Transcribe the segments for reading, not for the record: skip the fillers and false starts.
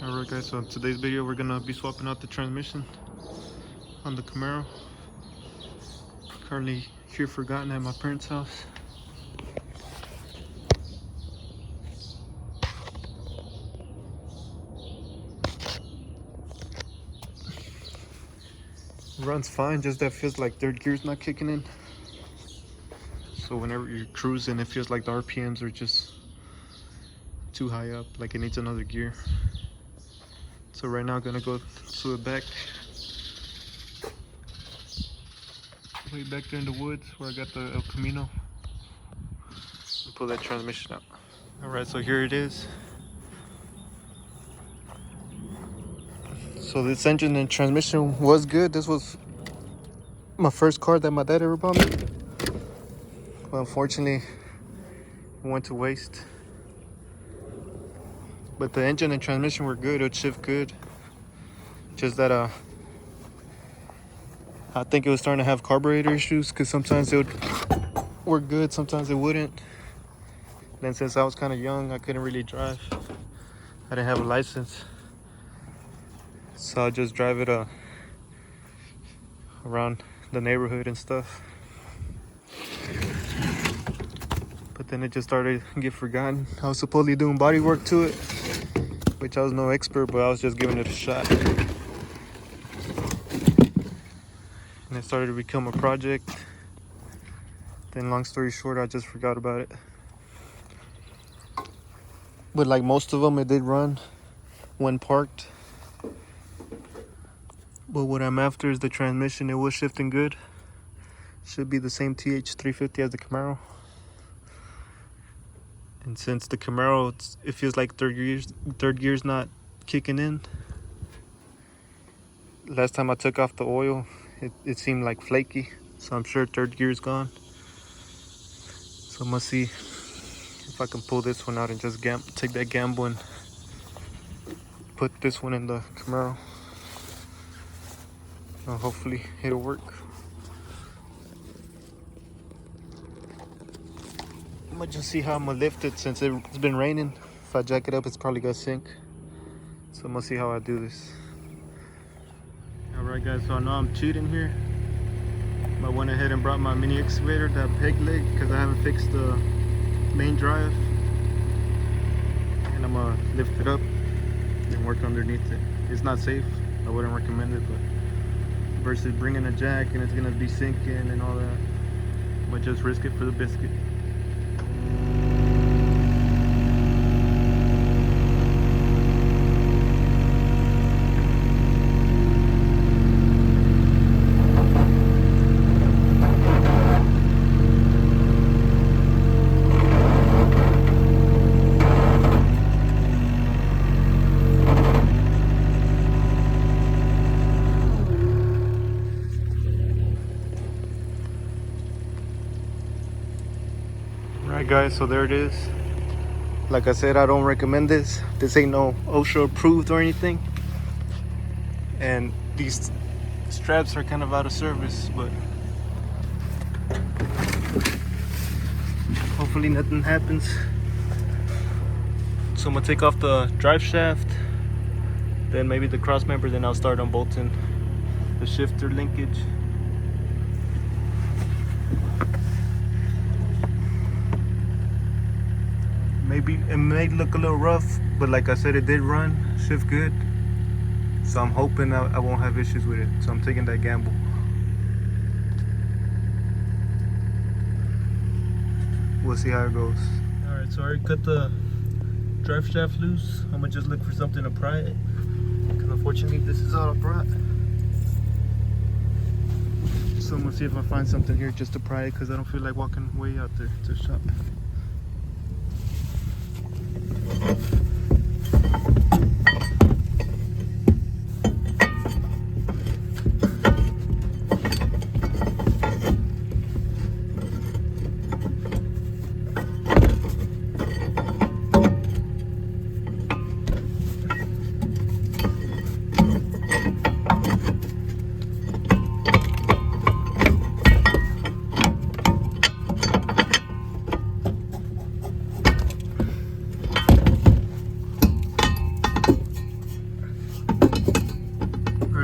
Alright guys, so in today's video we're gonna be swapping out the transmission on the Camaro. Currently here forgotten at my parents' house. Runs fine, just that feels like third gear's not kicking in. So whenever you're cruising, it feels like the RPMs are just too high up, like it needs another gear. So right now I'm gonna go to it back, way back there in the woods where I got the El Camino, and pull that transmission out. Alright, so here it is. So this engine and transmission was good. This was my first car that my dad ever bought me. But unfortunately, it went to waste. But the engine and transmission were good. It would shift good. Just that I think it was starting to have carburetor issues, because sometimes it would work good, sometimes it wouldn't. Then since I was kind of young, I couldn't really drive. I didn't have a license, so I just drive it around the neighborhood and stuff. But then it just started to get forgotten. I was supposedly doing body work to it, which I was no expert, but I was just giving it a shot. And it started to become a project. Then long story short, I just forgot about it. But like most of them, it did run when parked. But what I'm after is the transmission. It was shifting good. Should be the same TH350 as the Camaro. And since the Camaro, it feels like third gear's not kicking in. Last time I took off the oil, it seemed like flaky. So I'm sure third gear's gone. So I'm gonna see if I can pull this one out and just take that gamble and put this one in the Camaro. Hopefully it'll work. I'm gonna just see how I'm gonna lift it since it's been raining. If I jack it up, it's probably gonna sink. So I'm gonna see how I do this. Alright guys, so I know I'm cheating here. I went ahead and brought my mini excavator, that peg leg, because I haven't fixed the main drive. And I'm gonna lift it up and work underneath it. It's not safe, I wouldn't recommend it, but versus bringing a jack and it's gonna be sinking and all that, but just risk it for the biscuit. Alright guys, so there it is. Like I said, I don't recommend this. This ain't no OSHA approved or anything. And these straps are kind of out of service, but hopefully nothing happens. So I'm gonna take off the drive shaft, then maybe the cross member, then I'll start unbolting the shifter linkage. Maybe it may look a little rough, but like I said, it did run, shift good. So I'm hoping I won't have issues with it. So I'm taking that gamble. We'll see how it goes. Alright, so I already cut the drive shaft loose. I'm gonna just look for something to pry it, because unfortunately this is all I brought. So I'm gonna see if I find something here just to pry it, because I don't feel like walking way out there to the shop.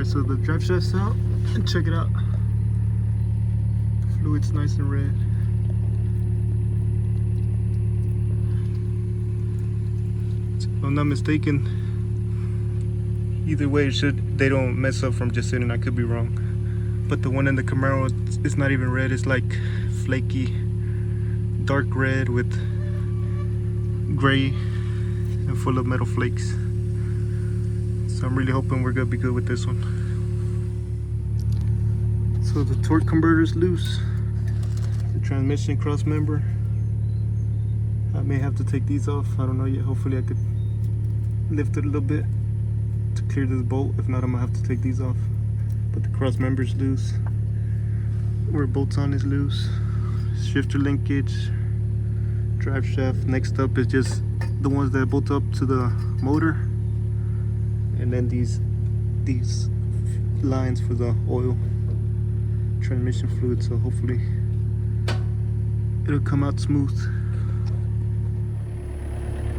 Alright, so the drive shaft's out, and check it out. The fluid's nice and red. So if I'm not mistaken, either way, they don't mess up from just sitting. I could be wrong, but the one in the Camaro, it's not even red. It's like flaky, dark red with gray and full of metal flakes. So I'm really hoping we're gonna be good with this one. So the torque converter is loose. The transmission cross member. I may have to take these off. I don't know yet. Hopefully I could lift it a little bit to clear this bolt. If not, I'm gonna have to take these off. But the cross member is loose. Where it bolts on is loose. Shifter linkage, drive shaft. Next up is just the ones that bolt up to the motor, and then these lines for the oil, transmission fluid. So hopefully it'll come out smooth.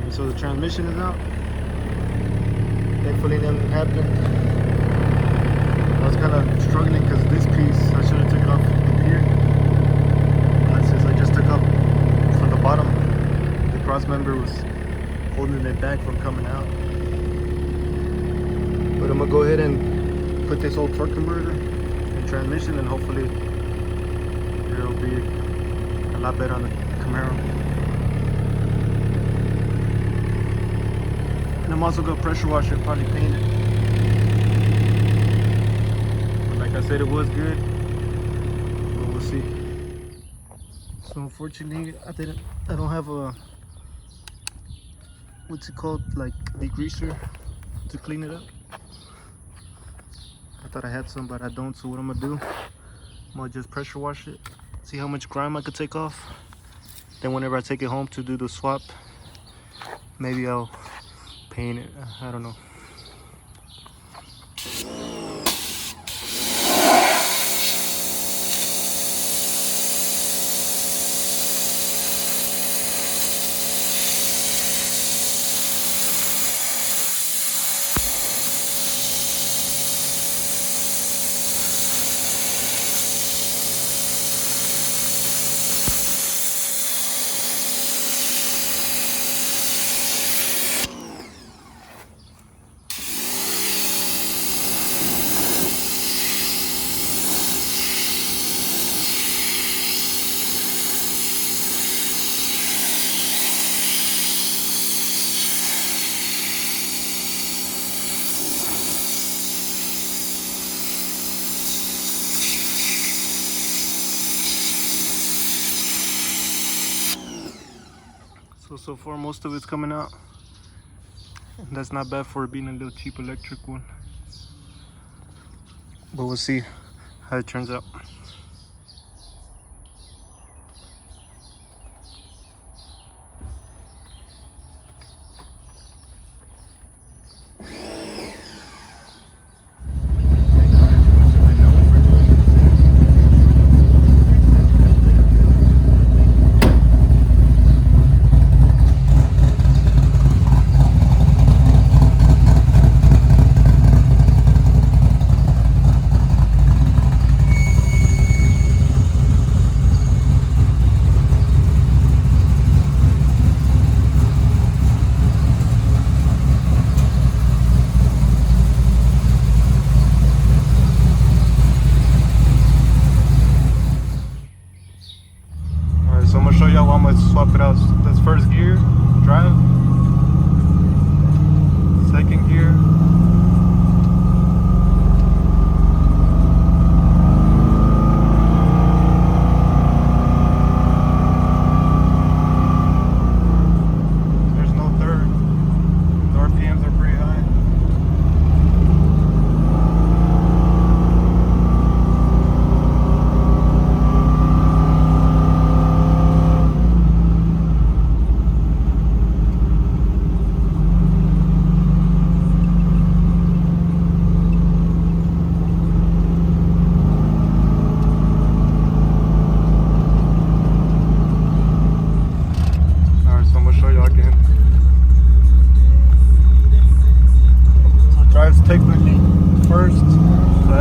And so the transmission is out. Thankfully nothing happened. I was kind of struggling because this piece, I should have took it off up here. Since I just took up from the bottom, the cross member was holding it back from coming out. But I'm gonna go ahead and put this old torque converter and transmission, and hopefully it'll be a lot better on the Camaro. And I'm also gonna pressure wash it, probably paint it. But like I said, it was good, but we'll see. So unfortunately, I don't have a, what's it called, like degreaser to clean it up. I thought I had some, but I don't. So what I'm gonna do, I'm gonna just pressure wash it, see how much grime I could take off. Then whenever I take it home to do the swap, maybe I'll paint it. I don't know. So far most of it's coming out. That's not bad for it being a little cheap electric one. But we'll see how it turns out.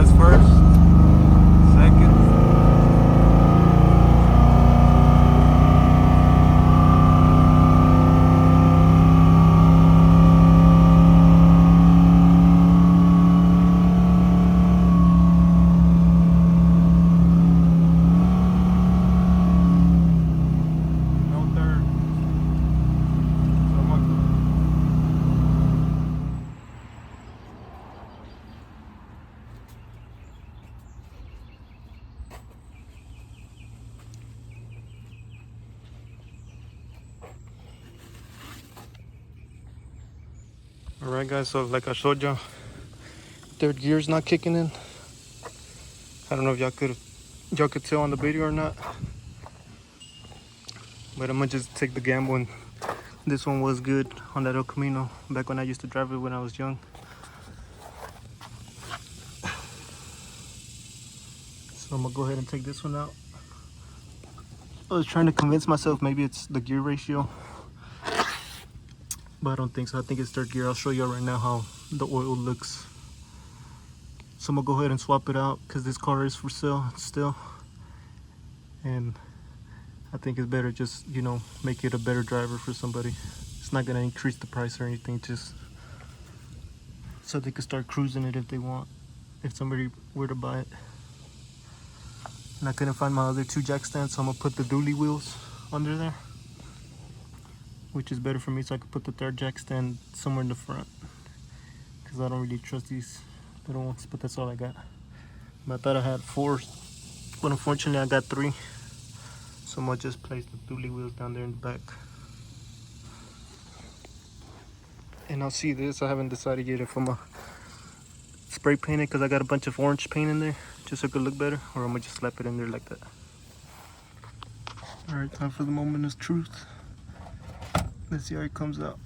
That's first. Second. Alright guys, so like I showed y'all, third gear's not kicking in. I don't know if y'all could tell on the video or not, but I'm gonna just take the gamble. And this one was good on that El Camino back when I used to drive it when I was young. So I'm gonna go ahead and take this one out. I was trying to convince myself maybe it's the gear ratio, but I don't think so. I think it's third gear. I'll show you right now how the oil looks. So I'm gonna go ahead and swap it out because this car is for sale still, and I think it's better just, you know, make it a better driver for somebody. It's not gonna increase the price or anything, just so they could start cruising it if they want, if somebody were to buy it. And I couldn't find my other two jack stands, so I'm gonna put the dually wheels under there, which is better for me, so I could put the third jack stand somewhere in the front, because I don't really trust these little ones. But that's all I got. But I thought I had 4, but unfortunately I got 3, so I'm gonna just place the dually wheels down there in the back. And I'll see this, I haven't decided yet if I'm gonna spray paint it, because I got a bunch of orange paint in there just so it could look better, or I'm gonna just slap it in there like that. Alright, time for the moment of truth. Let's see how it comes out.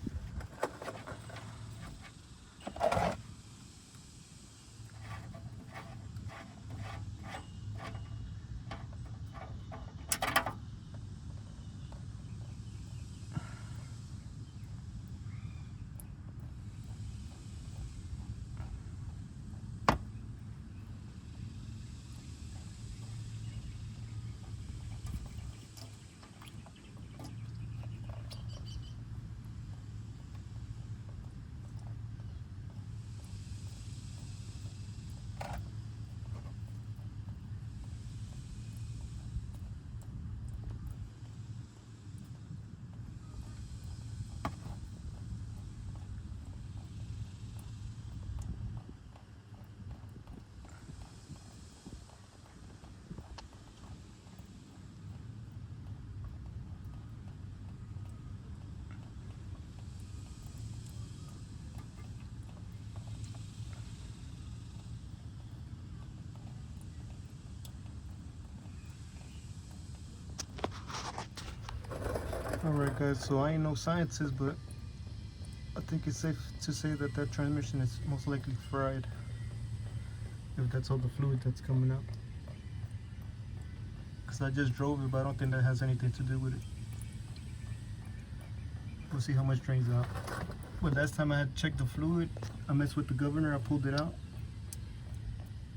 Alright guys, so I ain't no scientist, but I think it's safe to say that that transmission is most likely fried, if that's all the fluid that's coming out. Because I just drove it, but I don't think that has anything to do with it. We'll see how much drains out. But last time I had checked the fluid, I messed with the governor, I pulled it out.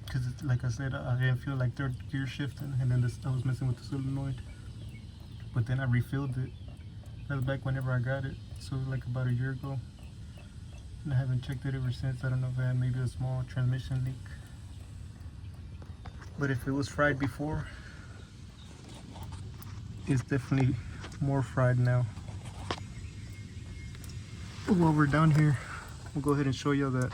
Because like I said, I didn't feel like third gear shifting, and then I was messing with the solenoid. But then I refilled it. That was back whenever I got it, so like about a year ago. And I haven't checked it ever since. I don't know if I had maybe a small transmission leak. But if it was fried before, it's definitely more fried now. But while we're down here, we'll go ahead and show you that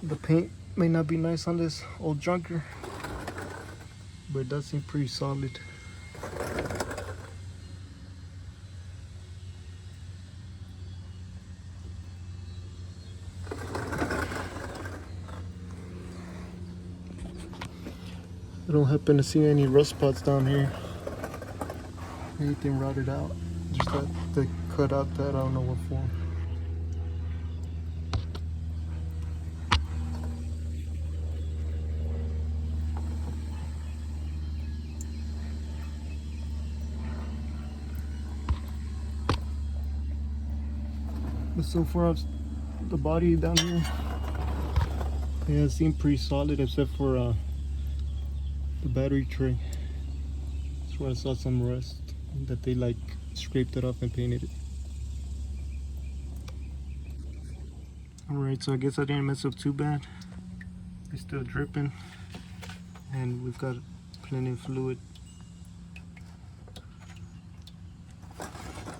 the paint may not be nice on this old junker, but it does seem pretty solid. I don't happen to see any rust spots down here. Anything rotted out. Just that they cut out that, I don't know what for. But so far, the body down here Yeah, it seemed pretty solid except for the battery tray. That's where I saw some rust that they like scraped it off and painted it. Alright, so I guess I didn't mess up too bad. It's still dripping and we've got plenty of fluid.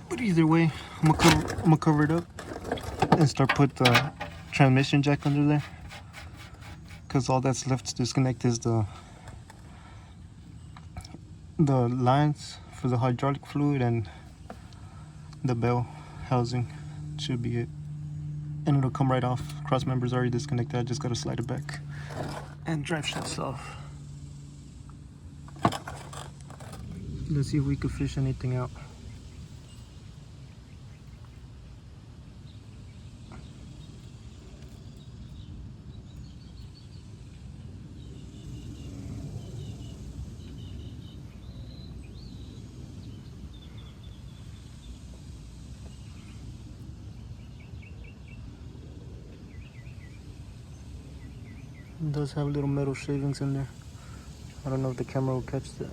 But either way, I'm gonna cover it up and start put the transmission jack under there, because all that's left to disconnect is the lines for the hydraulic fluid and the bell housing. Should be it, and it'll come right off. Cross member's already disconnected, I just gotta slide it back and drive shafts off. Let's see if we could fish anything out. It does have little metal shavings in there. I don't know if the camera will catch that.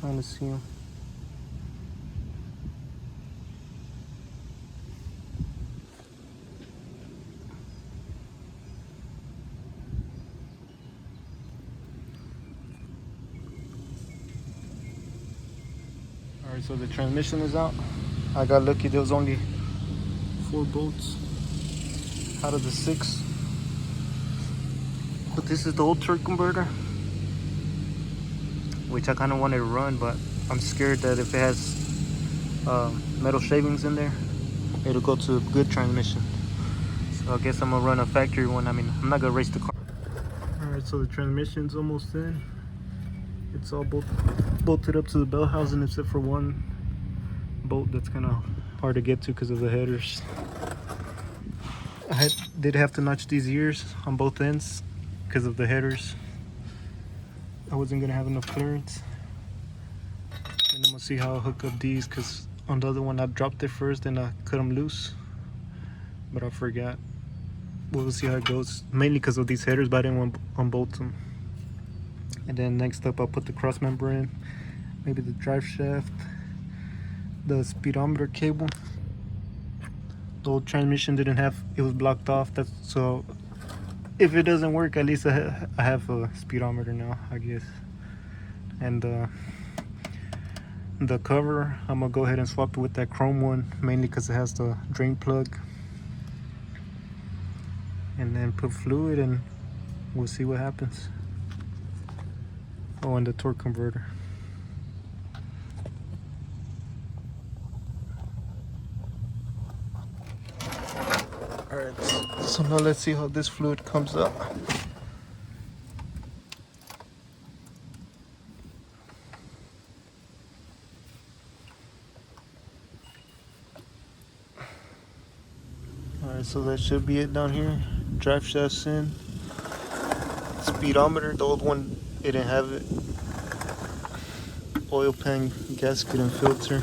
Trying to see them. Alright, so the transmission is out. I got lucky, there was only 4 bolts out of the 6. But this is the old torque converter, which I kind of wanted to run, but I'm scared that if it has metal shavings in there, it'll go to a good transmission. So I guess I'm gonna run a factory one. I mean, I'm not gonna race the car. Alright, so the transmission's almost in. It's all bolted up to the bell housing except for one bolt that's kind of hard to get to because of the headers. I did have to notch these ears on both ends because of the headers. I wasn't gonna have enough clearance. And I'm gonna see how I hook up these, because on the other one I dropped it first and I cut them loose, but I forgot. We'll see how it goes, mainly because of these headers, but I didn't want to unbolt them. And then next up I'll put the cross member in, maybe the drive shaft, the speedometer cable. The old transmission didn't have, it was blocked off, so if it doesn't work, at least I have a speedometer now, I guess. And the cover, I'm gonna go ahead and swap it with that chrome one, mainly because it has the drain plug. And then put fluid and we'll see what happens. Oh, and the torque converter. Alright, so now let's see how this fluid comes up. Alright, so that should be it down here. Drive shafts in. Speedometer, the old one, it didn't have it. Oil pan, gasket and filter.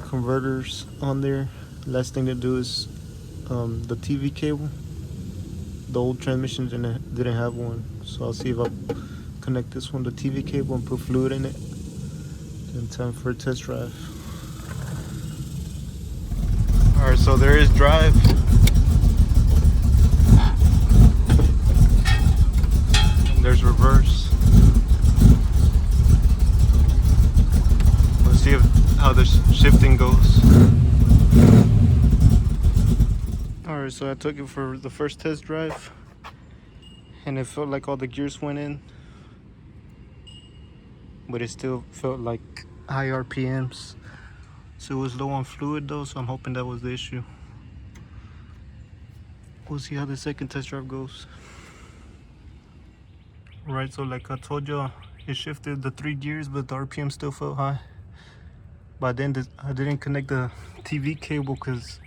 Converters on there. Last thing to do is the TV cable. The old transmission didn't have one, so I'll see if I connect this one to the TV cable and put fluid in it. Then time for a test drive. Alright, so there is drive. And there's reverse. Let's see how the shifting goes. Alright, so I took it for the first test drive and it felt like all the gears went in, but it still felt like high RPMs. So it was low on fluid though, so I'm hoping that was the issue. We'll see how the second test drive goes. Right, so like I told you, It shifted the 3 gears, but the RPM still felt high. But then I didn't connect the TV cable because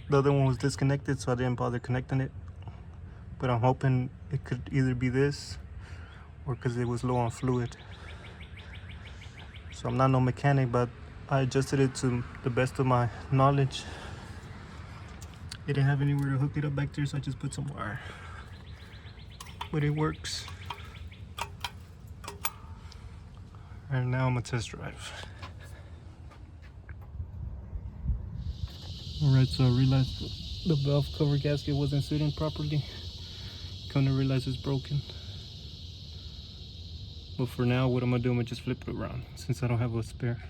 the other one was disconnected, so I didn't bother connecting it. But I'm hoping it could either be this or because it was low on fluid. So I'm not no mechanic, but I adjusted it to the best of my knowledge. It didn't have anywhere to hook it up back there, so I just put some wire. But it works. And now I'm gonna test drive. Alright, so I realized the valve cover gasket wasn't sitting properly. Come to realize it's broken. But for now, what I'm gonna do, I'm gonna just flip it around since I don't have a spare.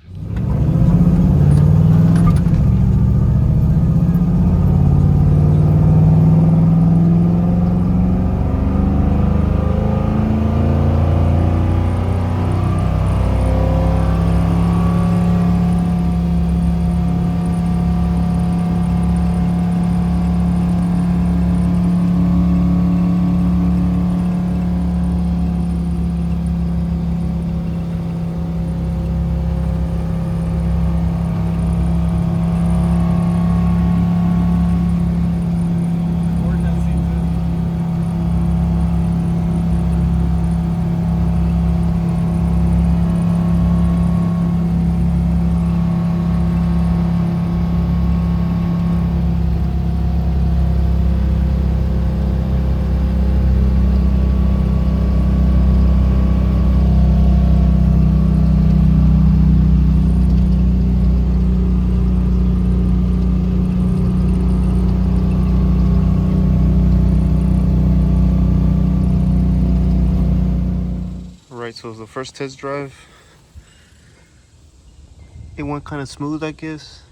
Right, so it was the first test drive. It went kind of smooth, I guess.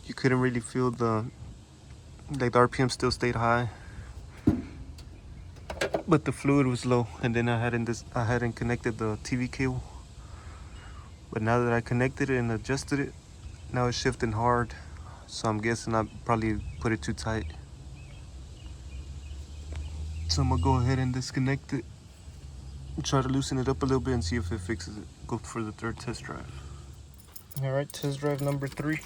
You couldn't really feel the RPM still stayed high, but the fluid was low. And then I hadn't connected the TV cable. But now that I connected it and adjusted it, now it's shifting hard. So I'm guessing I probably put it too tight. So I'm gonna go ahead and disconnect it. Try to loosen it up a little bit and see if it fixes it. Go for the third test drive. All right, test drive number 3.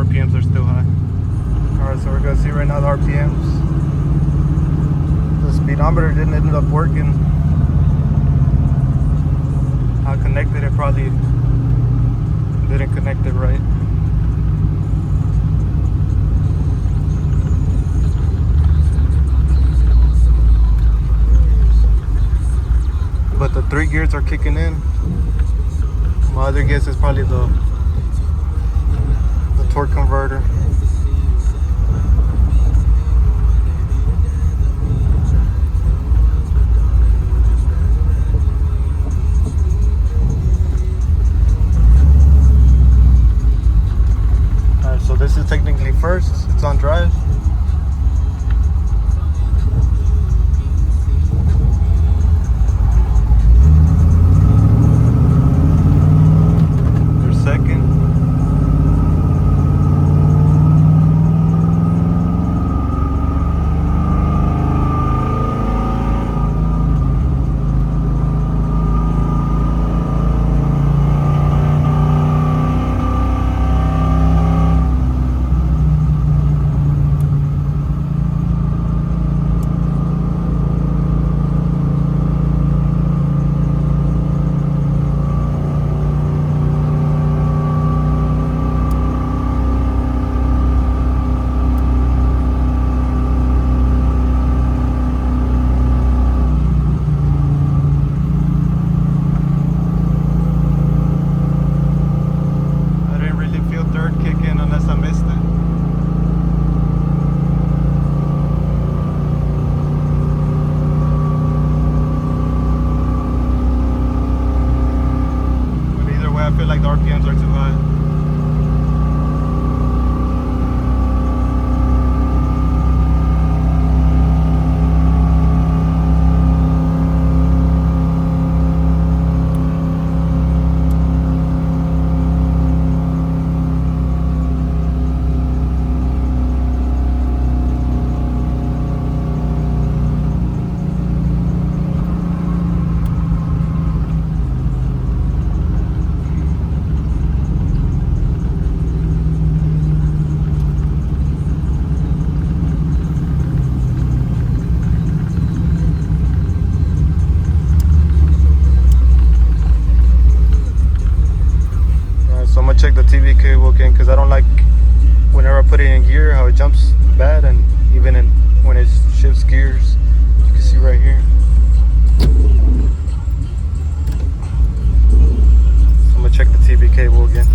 RPMs are still high. Alright, so we're gonna see right now the RPMs. The speedometer didn't end up working. I connected it, probably didn't connect it right. But the 3 gears are kicking in. My other guess is probably the torque converter. Alright, so this is technically first. It's on drive. Second. I feel like the RPMs are too high. So I'm gonna check the TV cable again because I don't like whenever I put it in gear how it jumps bad, and even when it shifts gears, you can see right here. So I'm gonna check the TV cable again.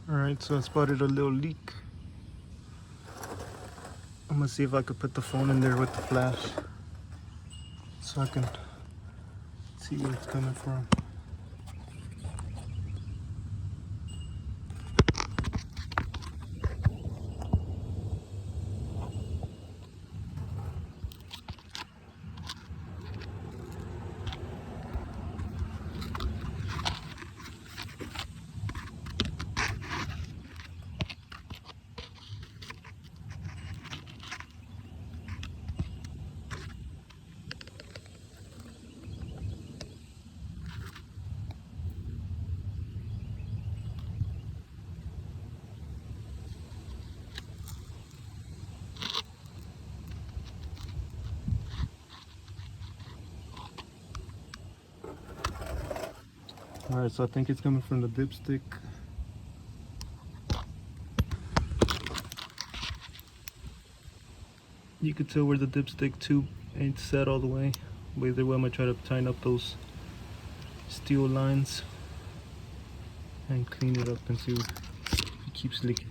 Alright, so I spotted a little leak. I'm gonna see if I could put the phone in there with the flash so I can see where it's coming from. Alright, so I think it's coming from the dipstick. You can tell where the dipstick tube ain't set all the way, but either way I'm gonna try to tighten up those steel lines and clean it up and see if it keeps leaking.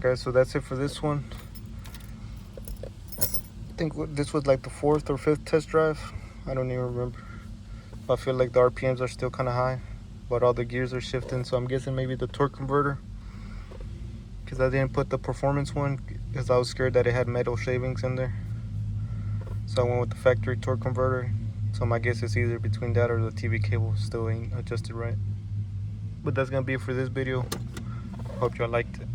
Guys, so that's it for this one. I think this was like the 4th or 5th test drive. I don't even remember. I feel like the RPMs are still kind of high, but all the gears are shifting, so I'm guessing maybe the torque converter, because I didn't put the performance one because I was scared that it had metal shavings in there. So I went with the factory torque converter. So my guess is either between that or the TV cable still ain't adjusted right. But that's gonna be it for this video. Hope y'all liked it.